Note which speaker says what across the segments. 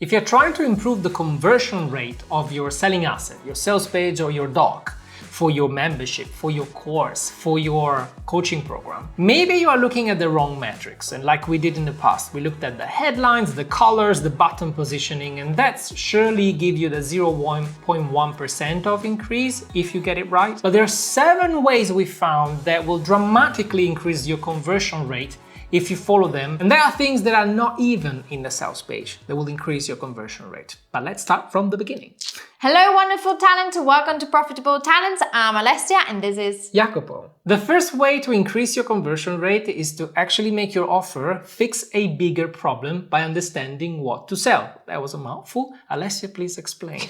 Speaker 1: If you're trying to improve the conversion rate of your selling asset, your sales page or your doc, for your membership, for your course, for your coaching program, maybe you are looking at the wrong metrics. And like we did in the past, we looked at the headlines, the colors, the button positioning, and that's surely give you the 0.1% of increase if you get it right. But there are 7 ways we found that will dramatically increase your conversion rate if you follow them. And there are things that are not even in the sales page that will increase your conversion rate. But let's start from the beginning.
Speaker 2: Hello, wonderful talent. Welcome to Profitable Talents. I'm Alessia and this is
Speaker 1: Iacopo. The first way to increase your conversion rate is to actually make your offer fix a bigger problem by understanding what to sell. That was a mouthful. Alessia, please explain.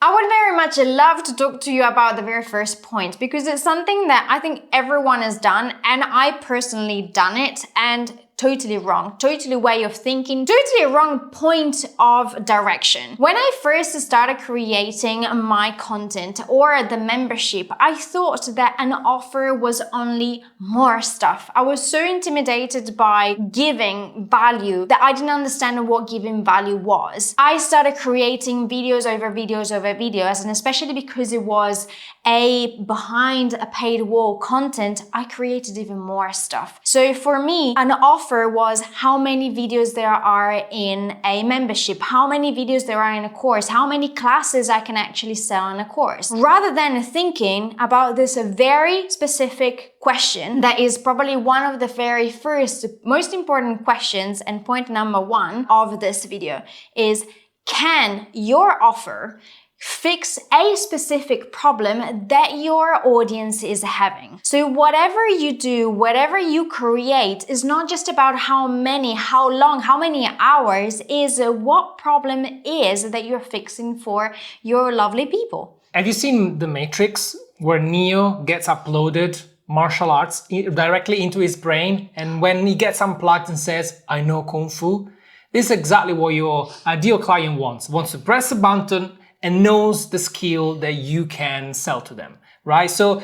Speaker 2: I would very much love to talk to you about the very first point because it's something that I think everyone has done and I personally done it and totally wrong, totally way of thinking, totally wrong point of direction. When I first started creating my content or the membership, I thought that an offer was only more stuff. I was so intimidated by giving value that I didn't understand what giving value was. I started creating videos over videos over videos, and especially because it was behind a paid wall content, I created even more stuff. So for me, an offer was how many videos there are in a membership, how many videos there are in a course, how many classes I can actually sell in a course. Rather than thinking about this very specific question that is probably one of the very first most important questions, and point number 1 of this video is, can your offer fix a specific problem that your audience is having? So whatever you do, whatever you create is not just about how many, how long, how many hours, is what problem is that you're fixing for your lovely people.
Speaker 1: Have you seen The Matrix where Neo gets uploaded martial arts directly into his brain, and when he gets unplugged and says, I know Kung Fu? This is exactly what your ideal client wants to press a button and knows the skill that you can sell to them, right? So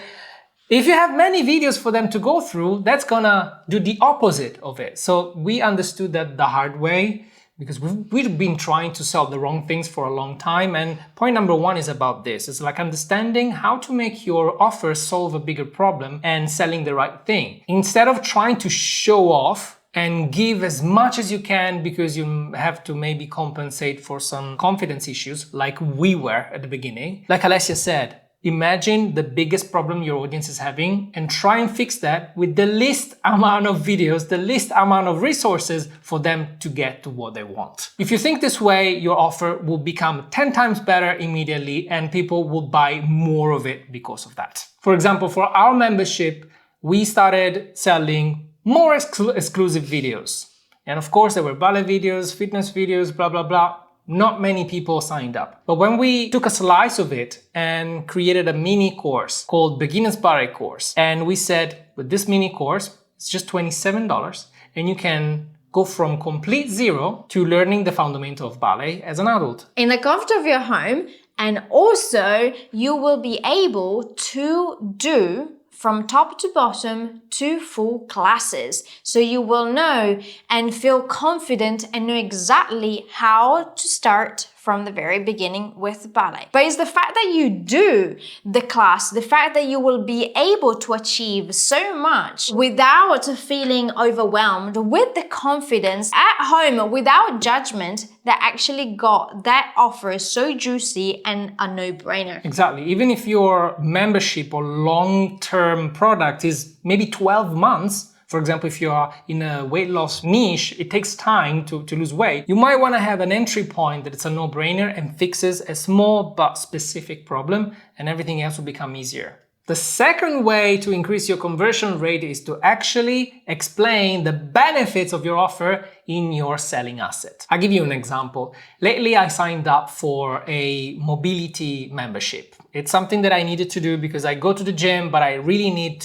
Speaker 1: if you have many videos for them to go through, that's gonna do the opposite of it. So we understood that the hard way because we've been trying to sell the wrong things for a long time. And point number 1 is about this. It's like understanding how to make your offer solve a bigger problem and selling the right thing. Instead of trying to show off and give as much as you can because you have to maybe compensate for some confidence issues like we were at the beginning. Like Alessia said, imagine the biggest problem your audience is having and try and fix that with the least amount of videos, the least amount of resources for them to get to what they want. If you think this way, your offer will become 10 times better immediately and people will buy more of it because of that. For example, for our membership, we started selling more exclusive videos. And of course, there were ballet videos, fitness videos, blah, blah, blah. Not many people signed up. But when we took a slice of it and created a mini course called Beginner's Ballet Course, and we said, with this mini course, it's just $27, and you can go from complete zero to learning the fundamental of ballet as an adult.
Speaker 2: In the comfort of your home, and also you will be able to do from top to bottom 2 full classes. So you will know and feel confident and know exactly how to start from the very beginning with ballet. But it's the fact that you do the class, the fact that you will be able to achieve so much without feeling overwhelmed, with the confidence at home, without judgment, that actually got that offer so juicy and a no-brainer.
Speaker 1: Exactly. Even if your membership or long-term product is maybe 12 months, for example, if you are in a weight loss niche, it takes time to lose weight. You might want to have an entry point that it's a no-brainer and fixes a small but specific problem, and everything else will become easier. The second way to increase your conversion rate is to actually explain the benefits of your offer in your selling asset. I'll give you an example. Lately, I signed up for a mobility membership. It's something that I needed to do because I go to the gym, but I really need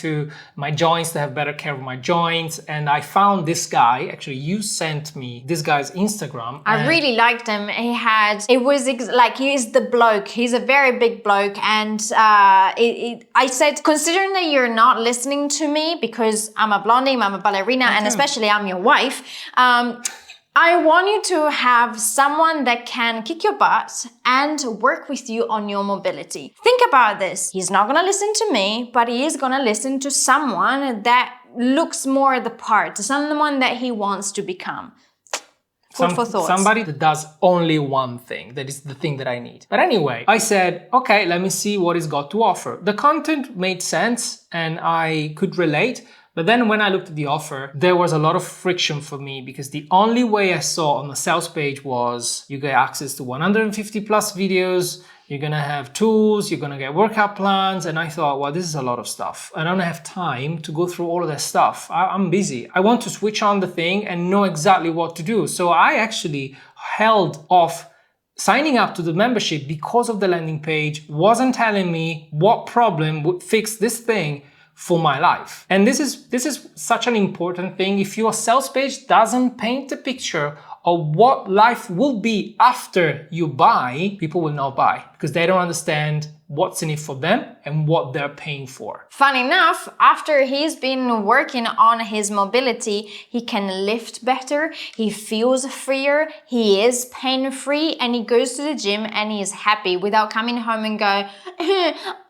Speaker 1: my joints to have better care of my joints. And I found this guy, actually you sent me this guy's Instagram.
Speaker 2: I really liked him. He is the bloke. He's a very big bloke. And I said, considering that you're not listening to me because I'm a blondie, I'm a ballerina, and especially I'm your wife, I want you to have someone that can kick your butt and work with you on your mobility. Think about this. He's not going to listen to me, but he is going to listen to someone that looks more the part, someone that he wants to become. Food for thought.
Speaker 1: Somebody that does only one thing. That is the thing that I need. But anyway, I said, okay, let me see what he's got to offer. The content made sense and I could relate. But then when I looked at the offer, there was a lot of friction for me because the only way I saw on the sales page was you get access to 150 plus videos, you're gonna have tools, you're gonna get workout plans. And I thought, well, this is a lot of stuff. I don't have time to go through all of that stuff. I'm busy. I want to switch on the thing and know exactly what to do. So I actually held off signing up to the membership because of the landing page wasn't telling me what problem would fix this thing for my life. And this is such an important thing. If your sales page doesn't paint a picture of what life will be after you buy, people will not buy because they don't understand what's in it for them and what they're paying for.
Speaker 2: Fun enough, after he's been working on his mobility, he can lift better, he feels freer, he is pain-free, and he goes to the gym and he is happy without coming home and go,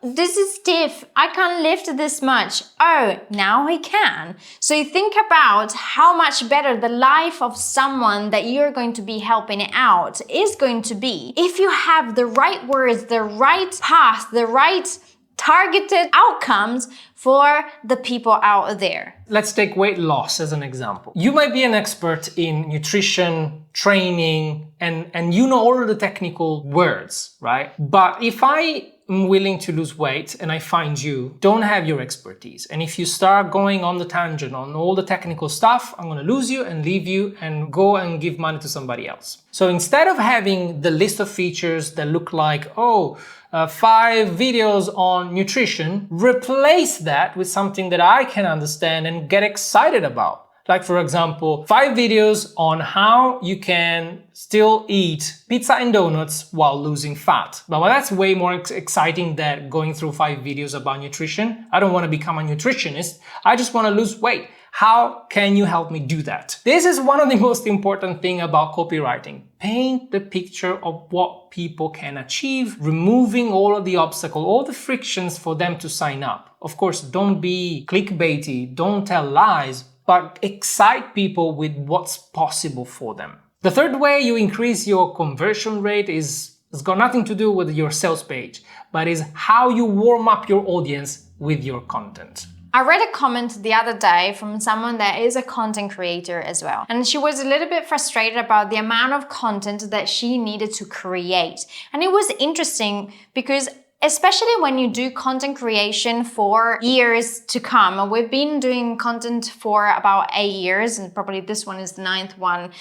Speaker 2: this is stiff, I can't lift this much. Oh, now he can. So you think about how much better the life of someone that you're going to be helping out is going to be if you have the right words, the right path, the right targeted outcomes for the people out there.
Speaker 1: Let's take weight loss as an example. You might be an expert in nutrition, training, and you know all of the technical words, right? But if I am willing to lose weight and I find you don't have your expertise, and if you start going on the tangent on all the technical stuff, I'm going to lose you and leave you and go and give money to somebody else. So instead of having the list of features that look like, 5 videos on nutrition, replace that with something that I can understand and get excited about. Like, for example, 5 videos on how you can still eat pizza and donuts while losing fat. But that's way more exciting than going through 5 videos about nutrition. I don't want to become a nutritionist. I just want to lose weight. How can you help me do that? This is one of the most important things about copywriting. Paint the picture of what people can achieve, removing all of the obstacles, all the frictions for them to sign up. Of course, don't be clickbaity, don't tell lies, but excite people with what's possible for them. The third way you increase your conversion rate it's got nothing to do with your sales page, but is how you warm up your audience with your content.
Speaker 2: I read a comment the other day from someone that is a content creator as well. And she was a little bit frustrated about the amount of content that she needed to create. And it was interesting because especially when you do content creation for years to come. We've been doing content for about 8 years, and probably this one is the 9th one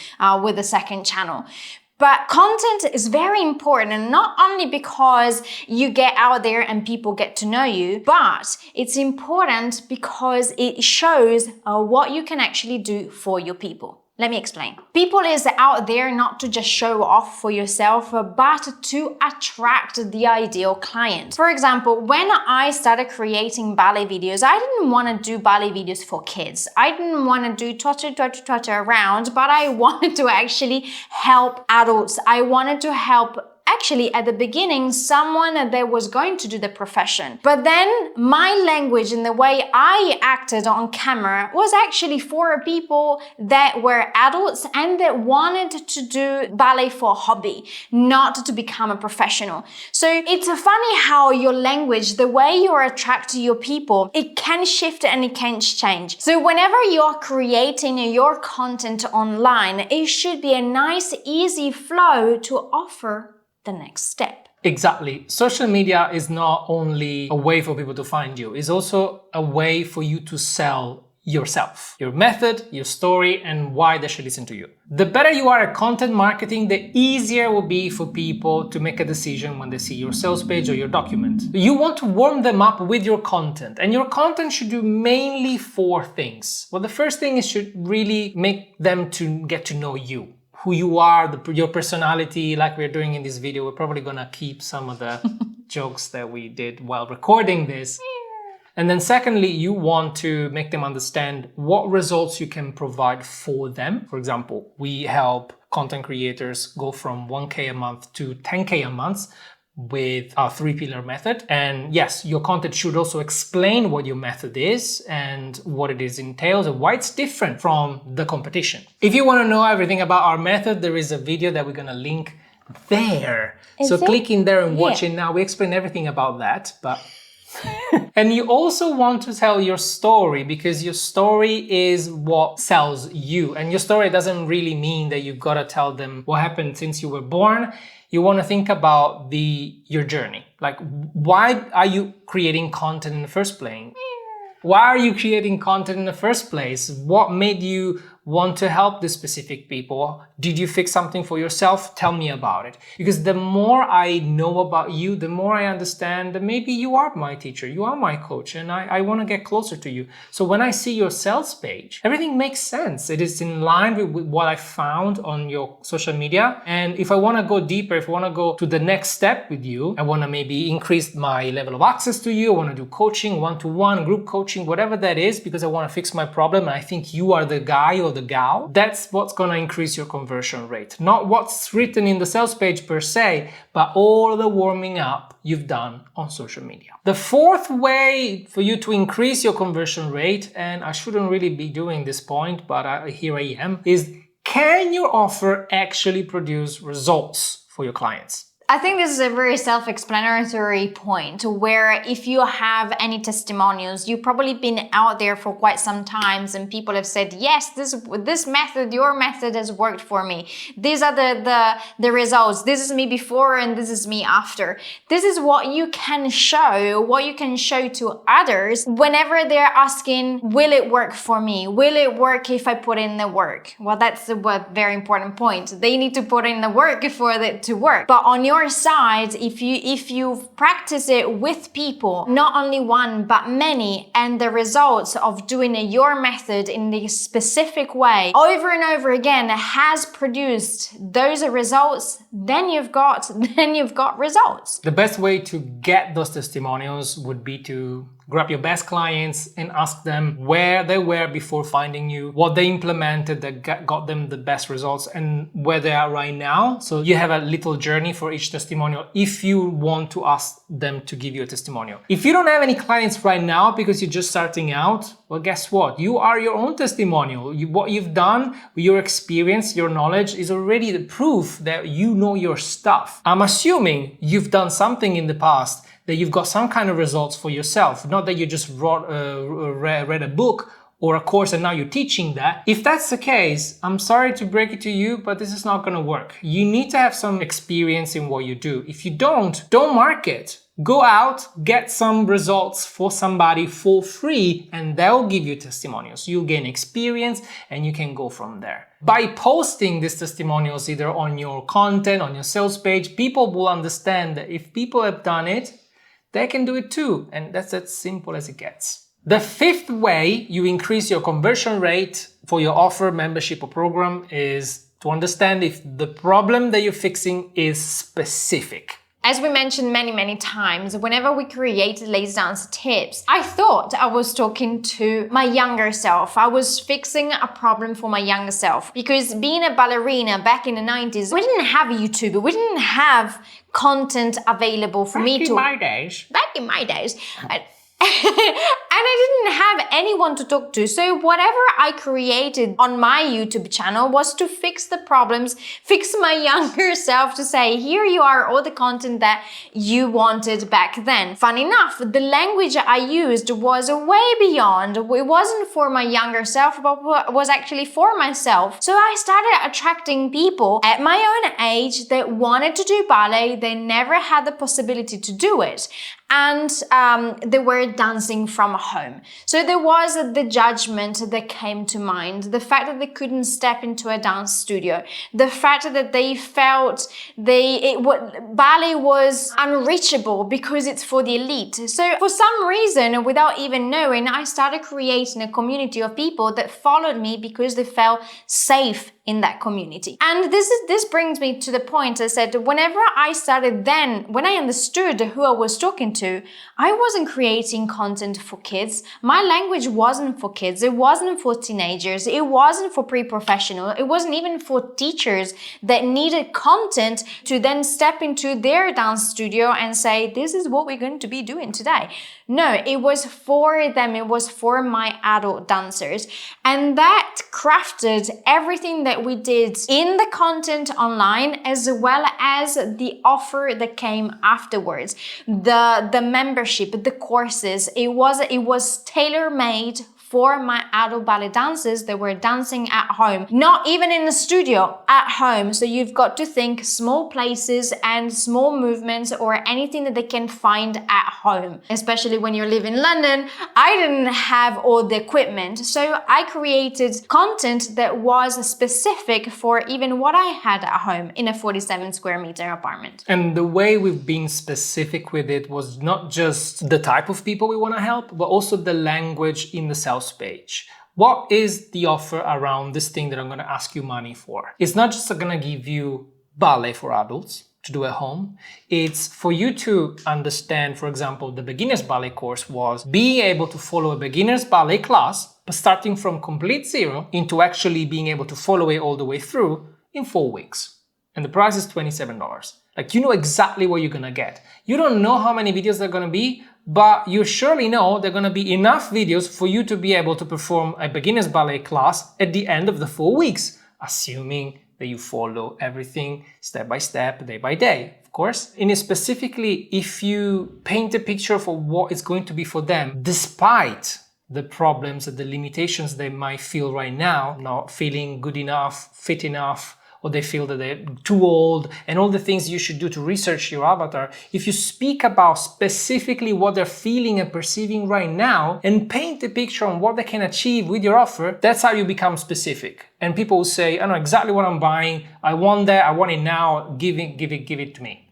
Speaker 2: with the second channel. But content is very important, and not only because you get out there and people get to know you, but it's important because it shows what you can actually do for your people. Let me explain. People is out there not to just show off for yourself, but to attract the ideal client. For example, when I started creating ballet videos, I didn't want to do ballet videos for kids. I didn't want to do totter around, but I wanted to actually help adults. I wanted to help actually at the beginning someone that was going to do the profession. But then my language and the way I acted on camera was actually for people that were adults and that wanted to do ballet for a hobby, not to become a professional. So it's funny how your language, the way you attract to your people, it can shift and it can change. So whenever you're creating your content online, it should be a nice, easy flow to offer the next step.
Speaker 1: Exactly. Social media is not only a way for people to find you, it's also a way for you to sell yourself, your method, your story, and why they should listen to you. The better you are at content marketing, the easier it will be for people to make a decision when they see your sales page or your document. You want to warm them up with your content, and your content should do mainly 4 things. Well, the first thing is should really make them to get to know you. Who you are, your personality, like we're doing in this video. We're probably gonna keep some of the jokes that we did while recording this. And then secondly, you want to make them understand what results you can provide for them. For example, we help content creators go from 1K a month to 10K a month with our 3-pillar method. And yes, your content should also explain what your method is and what it is entails and why it's different from the competition. If you want to know everything about our method, there is a video that we're going to link there. So click in there and watch it now. We explain everything about that, but and you also want to tell your story, because your story is what sells you. And your story doesn't really mean that you've got to tell them what happened since you were born. You want to think about your journey. Like, why are you creating content in the first place? Why are you creating content in the first place? What made you want to help these specific people? Did you fix something for yourself? Tell me about it. Because the more I know about you, the more I understand that maybe you are my teacher, you are my coach, and I want to get closer to you. So when I see your sales page, everything makes sense. It is in line with what I found on your social media. And if I want to go deeper, if I want to go to the next step with you, I want to maybe increase my level of access to you. I want to do coaching, one-to-one, group coaching, whatever that is, because I want to fix my problem. And I think you are the guy or the gal. That's what's going to increase your conversion rate. Not what's written in the sales page per se, but all the warming up you've done on social media. The fourth way for you to increase your conversion rate, and I shouldn't really be doing this point, but here I am, is can your offer actually produce results for your clients?
Speaker 2: I think this is a very self-explanatory point, where if you have any testimonials, you've probably been out there for quite some time and people have said, yes, this method, your method has worked for me. These are the results. This is me before and this is me after. This is what you can show to others whenever they're asking, will it work for me? Will it work if I put in the work? Well, that's a very important point. They need to put in the work for it to work. But on your side, if you practice it with people, not only one but many, and the results of doing your method in this specific way over and over again has produced those results, then you've got results.
Speaker 1: The best way to get those testimonials would be to grab your best clients and ask them where they were before finding you, what they implemented that got them the best results, and where they are right now. So you have a little journey for each testimonial if you want to ask them to give you a testimonial. If you don't have any clients right now because you're just starting out, well, guess what? You are your own testimonial. What you've done, your experience, your knowledge is already the proof that you know your stuff. I'm assuming you've done something in the past that you've got some kind of results for yourself, not that you just read a book or a course and now you're teaching that. If that's the case, I'm sorry to break it to you, but this is not going to work. You need to have some experience in what you do. If you don't market. Go out, get some results for somebody for free, and they'll give you testimonials. You'll gain experience and you can go from there. By posting these testimonials either on your content, on your sales page, people will understand that if people have done it, they can do it too. And that's as simple as it gets. The fifth way you increase your conversion rate for your offer, membership, or program is to understand if the problem that you're fixing is specific.
Speaker 2: As we mentioned many times, whenever we create Lazy Dance tips, I thought I was talking to my younger self. I was fixing a problem for my younger self, because being a ballerina back in the 90s, we didn't have YouTube. We didn't have content available for me to... Back in my days. And I didn't have anyone to talk to. So whatever I created on my YouTube channel was to fix the problems, fix my younger self, to say, here you are, all the content that you wanted back then. Fun enough, the language I used was way beyond. It wasn't for my younger self, but was actually for myself. So I started attracting people at my own age that wanted to do ballet. They never had the possibility to do it. And they were dancing from home. So there was the judgment that came to mind, the fact that they couldn't step into a dance studio, the fact that they felt ballet was unreachable because it's for the elite. So for some reason, without even knowing, I started creating a community of people that followed me because they felt safe in that community. And this brings me to the point I said, whenever I started then, when I understood who I was talking to, I wasn't creating content for kids. My language wasn't for kids. It wasn't for teenagers. It wasn't for pre-professional. It wasn't even for teachers that needed content to then step into their dance studio and say, this is what we're going to be doing today. No, it was for them. It was for my adult dancers. And that crafted everything that we did in the content online, as well as the offer that came afterwards, the membership, the courses. It was tailor-made for my adult ballet dancers that were dancing at home, not even in the studio, at home. So you've got to think small places and small movements or anything that they can find at home. Especially when you live in London, I didn't have all the equipment. So I created content that was specific for even what I had at home in a 47 square meter apartment.
Speaker 1: And the way we've been specific with it was not just the type of people we want to help, but also the language in the sales page. What is the offer around this thing that I'm going to ask you money for? It's not just going to give you ballet for adults to do at home. It's for you to understand, for example, the beginner's ballet course was being able to follow a beginner's ballet class, but starting from complete zero into actually being able to follow it all the way through in 4 weeks. And the price is $27. Like, you know exactly what you're going to get. You don't know how many videos there are going to be, but you surely know there are going to be enough videos for you to be able to perform a beginner's ballet class at the end of the 4 weeks, assuming that you follow everything step by step, day by day, of course. And specifically, if you paint a picture for what it's going to be for them, despite the problems and the limitations they might feel right now, not feeling good enough, fit enough, or they feel that they're too old, and all the things you should do to research your avatar, if you speak about specifically what they're feeling and perceiving right now and paint a picture on what they can achieve with your offer, that's how you become specific. And people will say, I know exactly what I'm buying, I want that, I want it now, give it to me.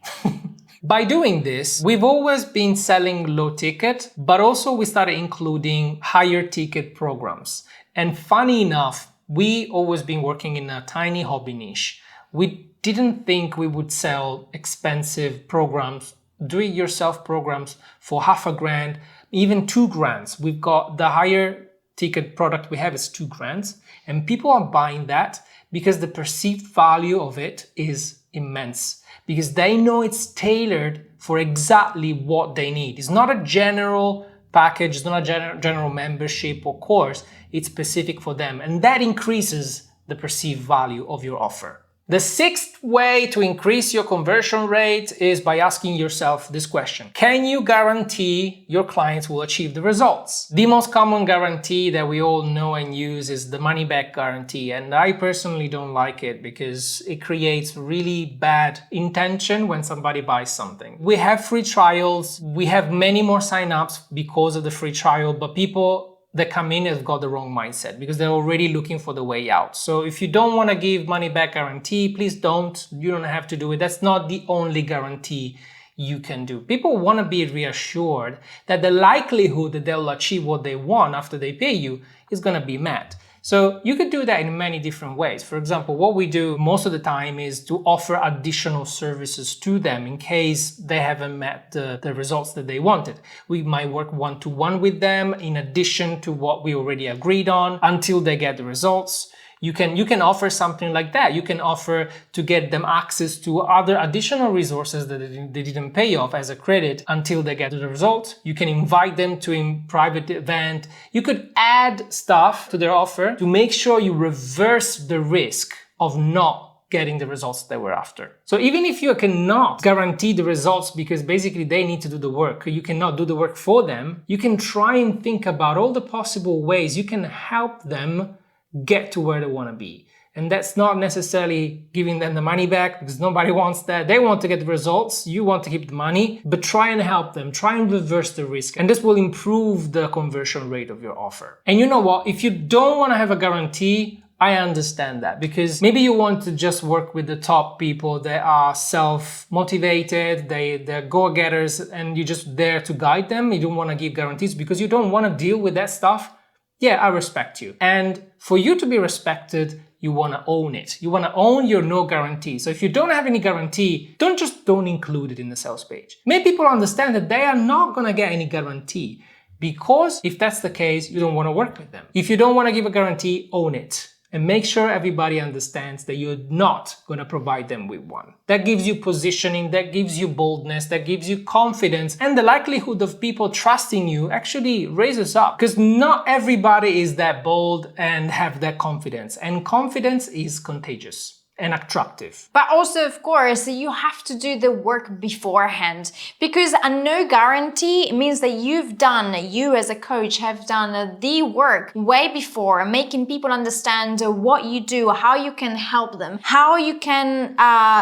Speaker 1: By doing this, we've always been selling low ticket, but also we started including higher ticket programs. And funny enough, we always been working in a tiny hobby niche. We didn't think we would sell expensive programs, do-it-yourself programs for $500,000, even $2,000. We've got the higher ticket product we have is $2,000, and people are buying that because the perceived value of it is immense, because they know it's tailored for exactly what they need. It's not a general package, it's not a general membership or course, it's specific for them, and that increases the perceived value of your offer. The sixth way to increase your conversion rate is by asking yourself this question. Can you guarantee your clients will achieve the results? The most common guarantee that we all know and use is the money back guarantee, and I personally don't like it because it creates really bad intention when somebody buys something. We have free trials, we have many more signups because of the free trial, but people that come in have got the wrong mindset because they're already looking for the way out. So if you don't want to give money back guarantee, please don't. You don't have to do it. That's not the only guarantee you can do. People want to be reassured that the likelihood that they'll achieve what they want after they pay you is going to be met. So you could do that in many different ways. For example, what we do most of the time is to offer additional services to them in case they haven't met the results that they wanted. We might work one-to-one with them in addition to what we already agreed on until they get the results. You can offer something like that. You can offer to get them access to other additional resources that they didn't pay off as a credit until they get the result. You can invite them to a private event. You could add stuff to their offer to make sure you reverse the risk of not getting the results they were after. So even if you cannot guarantee the results because basically they need to do the work, you cannot do the work for them, you can try and think about all the possible ways you can help them get to where they want to be. And that's not necessarily giving them the money back because nobody wants that. They want to get the results, you want to keep the money, but try and help them, try and reverse the risk. And this will improve the conversion rate of your offer. And you know what? If you don't want to have a guarantee, I understand that because maybe you want to just work with the top people that are self-motivated, they're go-getters, and you're just there to guide them. You don't want to give guarantees because you don't want to deal with that stuff. Yeah, I respect you. And for you to be respected, you want to own it. You want to own your no guarantee. So if you don't have any guarantee, don't include it in the sales page. Make people understand that they are not going to get any guarantee, because if that's the case, you don't want to work with them. If you don't want to give a guarantee, own it. And make sure everybody understands that you're not going to provide them with one. That gives you positioning, that gives you boldness, that gives you confidence, and the likelihood of people trusting you actually raises up, because not everybody is that bold and have that confidence, and confidence is contagious and attractive.
Speaker 2: But also, of course, you have to do the work beforehand, because a no guarantee means that you as a coach have done the work way before, making people understand what you do, how you can help them, how you can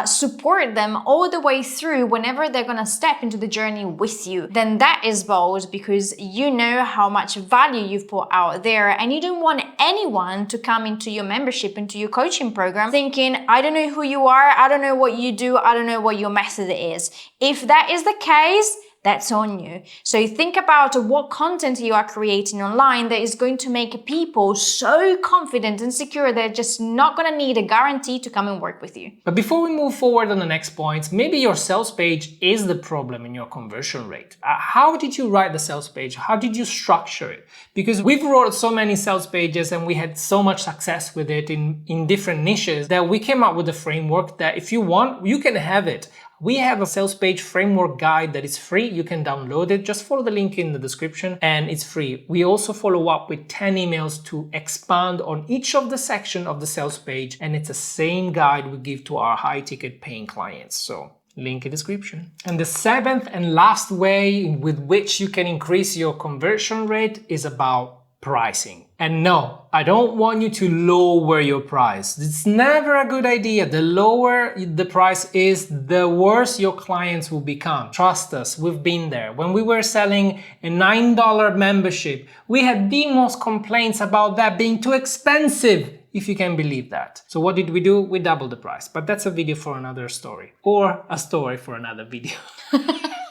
Speaker 2: support them all the way through whenever they're going to step into the journey with you. Then that is bold, because you know how much value you've put out there, and you don't want anyone to come into your membership, into your coaching program thinking, I don't know who you are, I don't know what you do, I don't know what your method is. If that is the case, that's on you. So think about what content you are creating online that is going to make people so confident and secure they're just not going to need a guarantee to come and work with you.
Speaker 1: But before we move forward on the next points, maybe your sales page is the problem in your conversion rate. How did you write the sales page? How did you structure it? Because we've wrote so many sales pages and we had so much success with it in different niches that we came up with a framework that if you want, you can have it. We have a sales page framework guide that is free. You can download it. Just follow the link in the description and it's free. We also follow up with 10 emails to expand on each of the section of the sales page. And it's the same guide we give to our high ticket paying clients. So link in description. And the seventh and last way with which you can increase your conversion rate is about pricing. And no, I don't want you to lower your price. It's never a good idea. The lower the price is, the worse your clients will become. Trust us, we've been there. When we were selling a $9 membership, we had the most complaints about that being too expensive, if you can believe that. So what did we do? We doubled the price. But that's a video for another story, or a story for another video.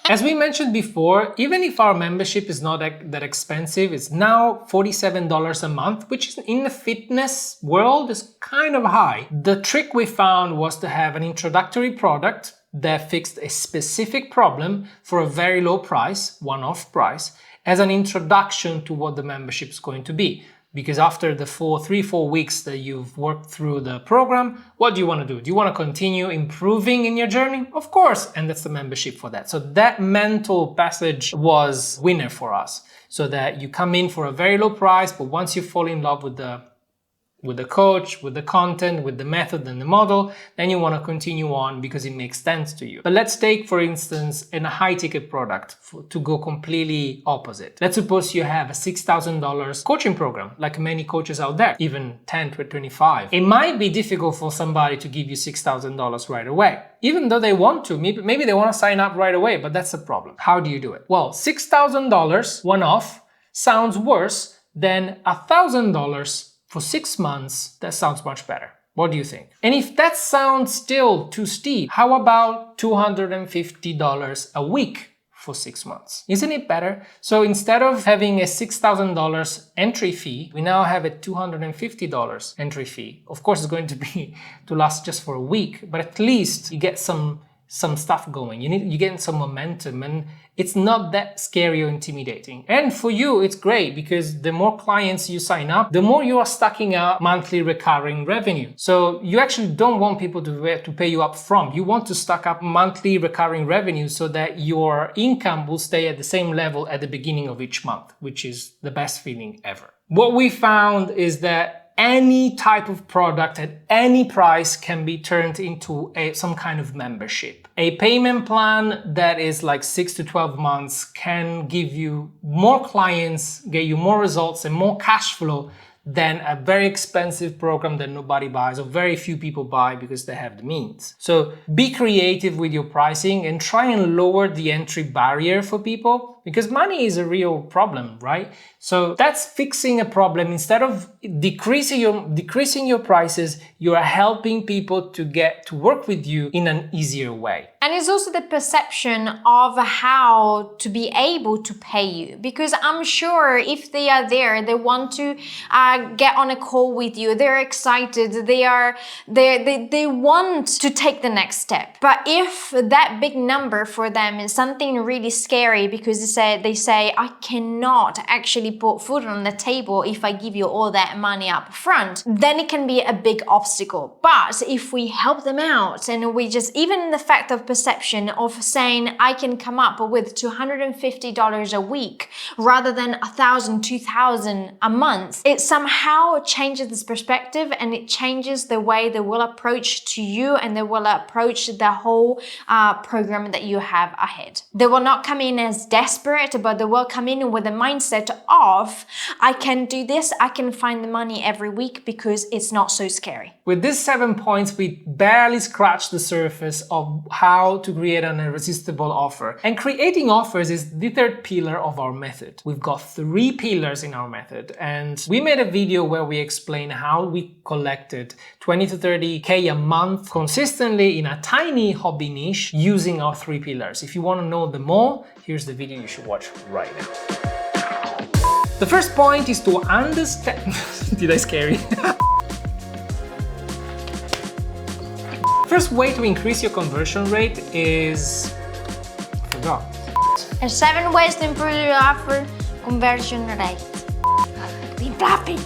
Speaker 1: As we mentioned before, even if our membership is not that expensive, it's now $47 a month, which is in the fitness world is kind of high. The trick we found was to have an introductory product that fixed a specific problem for a very low price, one-off price, as an introduction to what the membership is going to be. Because after the 3-4 weeks that you've worked through the program, what do you want to do? Do you want to continue improving in your journey? Of course, and that's the membership for that. So that mental passage was winner for us. So that you come in for a very low price, but once you fall in love with the coach, with the content, with the method and the model, then you want to continue on because it makes sense to you. But let's take, for instance, a high ticket product to go completely opposite. Let's suppose you have a $6,000 coaching program, like many coaches out there, even 10 to 25. It might be difficult for somebody to give you $6,000 right away, even though they want to. Maybe they want to sign up right away, but that's the problem. How do you do it? Well, $6,000 one-off sounds worse than $1,000 for 6 months. That sounds much better. What do you think? And if that sounds still too steep, how about $250 a week for 6 months? Isn't it better? So instead of having a $6,000 entry fee, we now have a $250 entry fee. Of course, it's going to be to last just for a week, but at least you get some stuff going. You get some momentum, and it's not that scary or intimidating. And for you, it's great because the more clients you sign up, the more you are stacking up monthly recurring revenue. So you actually don't want people to pay you up front. You want to stack up monthly recurring revenue so that your income will stay at the same level at the beginning of each month, which is the best feeling ever. What we found is that any type of product at any price can be turned into some kind of membership. A payment plan that is like 6 to 12 months can give you more clients, get you more results and more cash flow than a very expensive program that nobody buys or very few people buy because they have the means. So be creative with your pricing and try and lower the entry barrier for people, because money is a real problem, right? So that's fixing a problem. Instead of decreasing your prices, you are helping people to get to work with you in an easier way.
Speaker 2: And it's also the perception of how to be able to pay you, because I'm sure if they are there, they want to get on a call with you, they're excited, they want to take the next step. But if that big number for them is something really scary, because they say I cannot actually put food on the table if I give you all that money up front, then it can be a big obstacle. But if we help them out, and we just, even the fact of perception of saying I can come up with $250 a week rather than $1,000, $2,000 a month, it somehow changes this perspective, and it changes the way they will approach to you, and they will approach the whole program that you have ahead. They will not come in as desperate, but they will come in with a mindset of I can do this, I can find the money every week because it's not so scary.
Speaker 1: With these 7 points, we barely scratched the surface of how to create an irresistible offer. And creating offers is the third pillar of our method. We've got 3 pillars in our method, and we made a video where we explain how we collected 20 to 30K a month consistently in a tiny hobby niche using our 3 pillars. If you want to know them all, here's the video you should watch right now. The first point is to understand... Did I scare you? First way to increase your conversion rate is... I forgot.
Speaker 2: And 7 ways to improve your offer conversion rate. Be fluffy.